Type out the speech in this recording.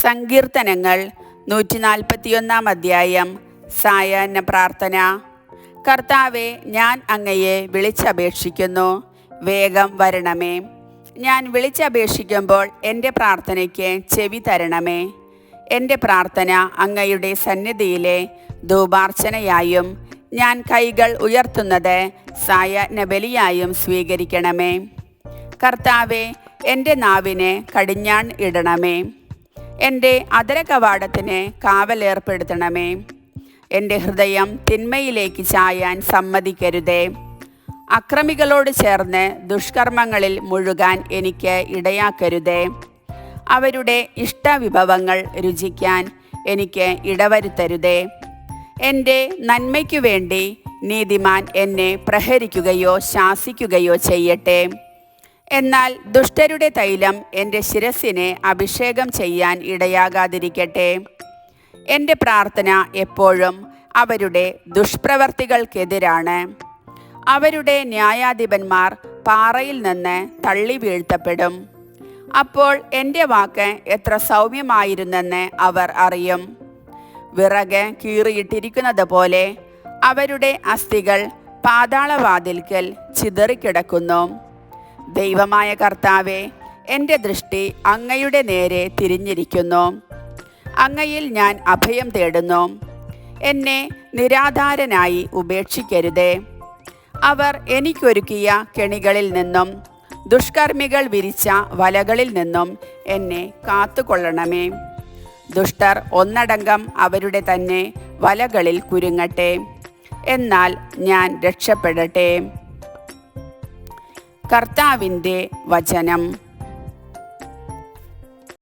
സങ്കീർത്തനങ്ങൾ 141 അധ്യായം. സായാഹ്ന പ്രാർത്ഥന. കർത്താവെ, ഞാൻ അങ്ങയെ വിളിച്ചപേക്ഷിക്കുന്നു, വേഗം വരണമേ. ഞാൻ വിളിച്ചപേക്ഷിക്കുമ്പോൾ എൻ്റെ പ്രാർത്ഥനയ്ക്ക് ചെവി തരണമേ. എൻ്റെ പ്രാർത്ഥന അങ്ങയുടെ സന്നിധിയിലെ ധൂപാർച്ചനയായും ഞാൻ കൈകൾ ഉയർത്തുന്നത് സായാഹ്ന ബലിയായും സ്വീകരിക്കണമേ. കർത്താവെ, എൻ്റെ നാവിനെ കടിഞ്ഞാൺ ഇടണമേ. എൻ്റെ അധരകവാടത്തിന് കാവലേർപ്പെടുത്തണമേ. എൻ്റെ ഹൃദയം തിന്മയിലേക്ക് ചായാൻ സമ്മതിക്കരുതേ. അക്രമികളോട് ചേർന്ന് ദുഷ്കർമ്മങ്ങളിൽ മുഴുകാൻ എനിക്ക് ഇടയാക്കരുതേ. അവരുടെ ഇഷ്ടവിഭവങ്ങൾ രുചിക്കാൻ എനിക്ക് ഇടവരുത്തരുതേ. എൻ്റെ നന്മയ്ക്കു വേണ്ടി നീതിമാൻ എന്നെ പ്രഹരിക്കുകയോ ശാസിക്കുകയോ ചെയ്യട്ടെ. എന്നാൽ ദുഷ്ടരുടെ തൈലം എൻ്റെ ശിരസ്സിനെ അഭിഷേകം ചെയ്യാൻ ഇടയാകാതിരിക്കട്ടെ. എൻ്റെ പ്രാർത്ഥന എപ്പോഴും അവരുടെ ദുഷ്പ്രവർത്തികൾക്കെതിരാണ്. അവരുടെ ന്യായാധിപന്മാർ പാറയിൽ നിന്ന് തള്ളി വീഴ്ത്തപ്പെടും. അപ്പോൾ എൻ്റെ വാക്ക് എത്ര സൗമ്യമായിരുന്നെന്ന് അവർ അറിയും. വിറക് കീറിയിട്ടിരിക്കുന്നത് പോലെ അവരുടെ അസ്ഥികൾ പാതാളവാതിൽക്കൽ ചിതറിക്കിടക്കുന്നു. ദൈവമായ കർത്താവെ, എൻ്റെ ദൃഷ്ടി അങ്ങയുടെ നേരെ തിരിഞ്ഞിരിക്കുന്നു. അങ്ങയിൽ ഞാൻ അഭയം തേടുന്നു. എന്നെ നിരാധാരനായി ഉപേക്ഷിക്കരുതേ. അവർ എനിക്കൊരുക്കിയ കെണികളിൽ നിന്നും ദുഷ്കർമ്മികൾ വിരിച്ച വലകളിൽ നിന്നും എന്നെ കാത്തുകൊള്ളണമേ. ദുഷ്ടർ ഒന്നടങ്കം അവരുടെ തന്നെ വലകളിൽ കുരുങ്ങട്ടെ, എന്നാൽ ഞാൻ രക്ഷപ്പെടട്ടെ. കർത്താവിൻ്റെ വചനം.